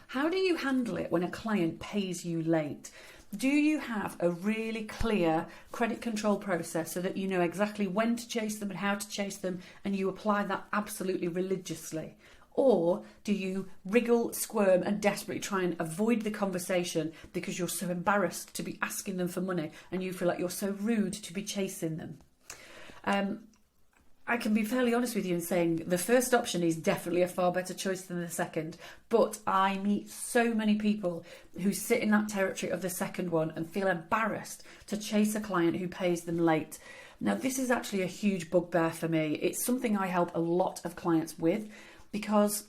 How do you handle it when a client pays you late? Do you have a really clear credit control process so that you know exactly when to chase them and how to chase them, and you apply that absolutely religiously? Or do you wriggle, squirm and desperately try and avoid the conversation because you're so embarrassed to be asking them for money and you feel like you're so rude to be chasing them? I can be fairly honest with you in saying the first option is definitely a far better choice than the second, but I meet so many people who sit in that territory of the second one and feel embarrassed to chase a client who pays them late. Now, this is actually a huge bugbear for me. It's something I help a lot of clients with because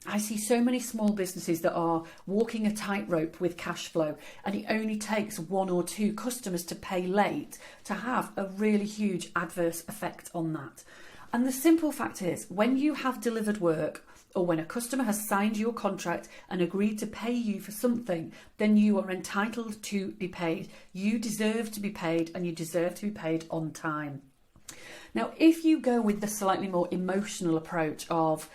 I see so many small businesses that are walking a tightrope with cash flow, and it only takes one or two customers to pay late to have a really huge adverse effect on that. And the simple fact is, when you have delivered work, or when a customer has signed your contract and agreed to pay you for something, then you are entitled to be paid. You deserve to be paid, and you deserve to be paid on time. Now, if you go with the slightly more emotional approach of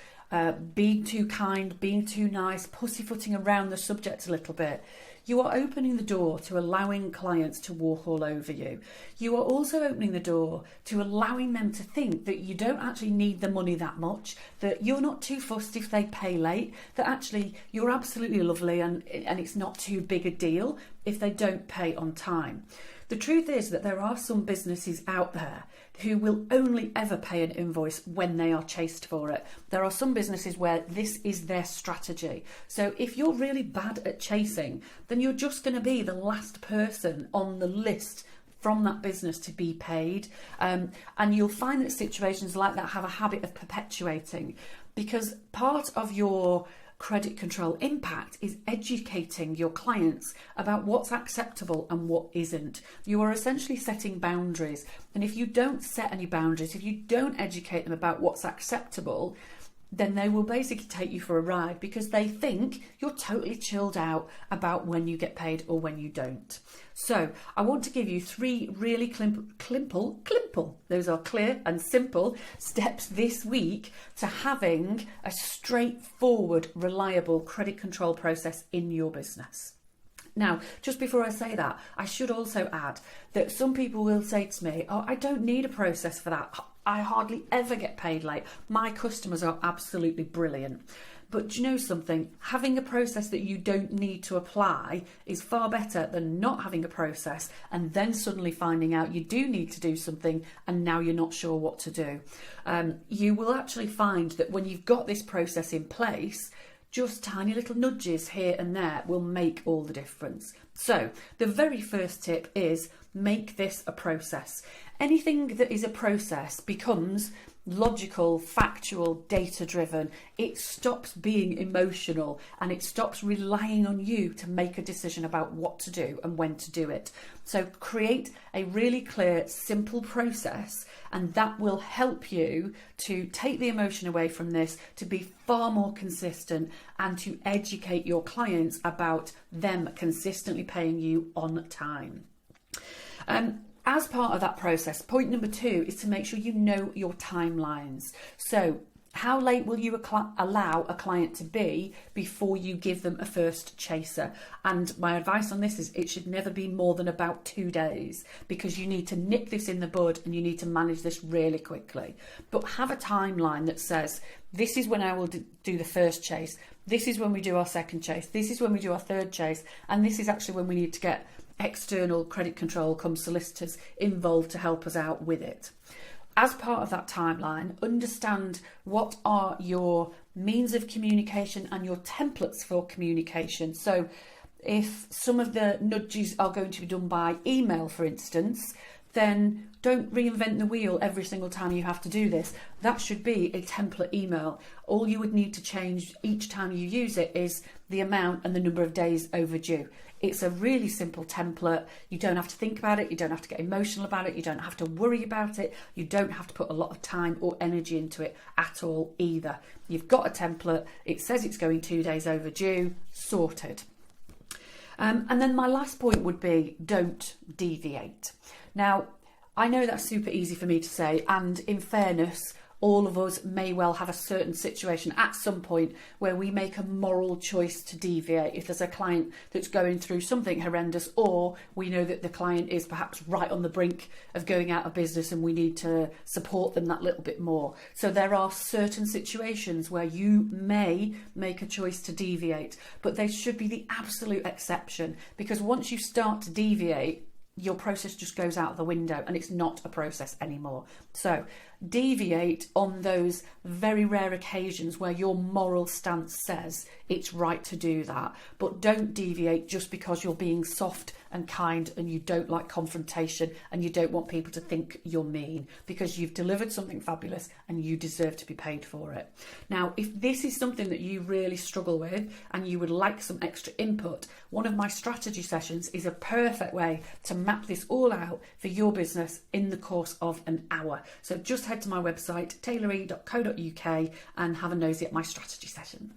being too kind, being too nice, pussyfooting around the subject a little bit, you are opening the door to allowing clients to walk all over you. You are also opening the door to allowing them to think that you don't actually need the money that much, that you're not too fussed if they pay late, that actually you're absolutely lovely and it's not too big a deal if they don't pay on time. The truth is that there are some businesses out there who will only ever pay an invoice when they are chased for it. There are some businesses where this is their strategy. So if you're really bad at chasing, then you're just going to be the last person on the list from that business to be paid. And you'll find that situations like that have a habit of perpetuating, because part of your credit control impact is educating your clients about what's acceptable and what isn't. You are essentially setting boundaries, and if you don't set any boundaries, if you don't educate them about what's acceptable, then they will basically take you for a ride because they think you're totally chilled out about when you get paid or when you don't. So I want to give you 3 really climple, those are clear and simple steps this week to having a straightforward, reliable credit control process in your business. Now, just before I say that, I should also add that some people will say to me, oh, I don't need a process for that. I hardly ever get paid late. My customers are absolutely brilliant. But do you know something? Having a process that you don't need to apply is far better than not having a process and then suddenly finding out you do need to do something and now you're not sure what to do. You will actually find that when you've got this process in place, just tiny little nudges here and there will make all the difference. So the very first tip is make this a process. Anything that is a process becomes logical, factual, data-driven. It stops being emotional and it stops relying on you to make a decision about what to do and when to do it. So create a really clear, simple process, and that will help you to take the emotion away from this, to be far more consistent and to educate your clients about them consistently paying you on time. As part of that process, point number 2 is to make sure you know your timelines. So how late will you allow a client to be before you give them a first chaser? And my advice on this is it should never be more than about 2 days, because you need to nip this in the bud and you need to manage this really quickly. But have a timeline that says, this is when I will do the first chase, this is when we do our second chase, this is when we do our third chase, and this is actually when we need to get external credit control solicitors involved to help us out with it. As part of that timeline, understand what are your means of communication and your templates for communication. So if some of the nudges are going to be done by email, for instance, then don't reinvent the wheel every single time you have to do this. That should be a template email. All you would need to change each time you use it is the amount and the number of days overdue. It's a really simple template. You don't have to think about it. You don't have to get emotional about it. You don't have to worry about it. You don't have to put a lot of time or energy into it at all either. You've got a template. It says it's going 2 days overdue. Sorted. And then my last point would be don't deviate. Now, I know that's super easy for me to say, and in fairness, all of us may well have a certain situation at some point where we make a moral choice to deviate. If there's a client that's going through something horrendous, or we know that the client is perhaps right on the brink of going out of business and we need to support them that little bit more. So there are certain situations where you may make a choice to deviate, but they should be the absolute exception, because once you start to deviate, your process just goes out the window and it's not a process anymore. So deviate on those very rare occasions where your moral stance says it's right to do that, but don't deviate just because you're being soft and kind and you don't like confrontation and you don't want people to think you're mean, because you've delivered something fabulous and you deserve to be paid for it. Now, if this is something that you really struggle with and you would like some extra input, one of my strategy sessions is a perfect way to map this all out for your business in the course of an hour. So just head to my website, taylorie.co.uk, and have a nosy at my strategy sessions.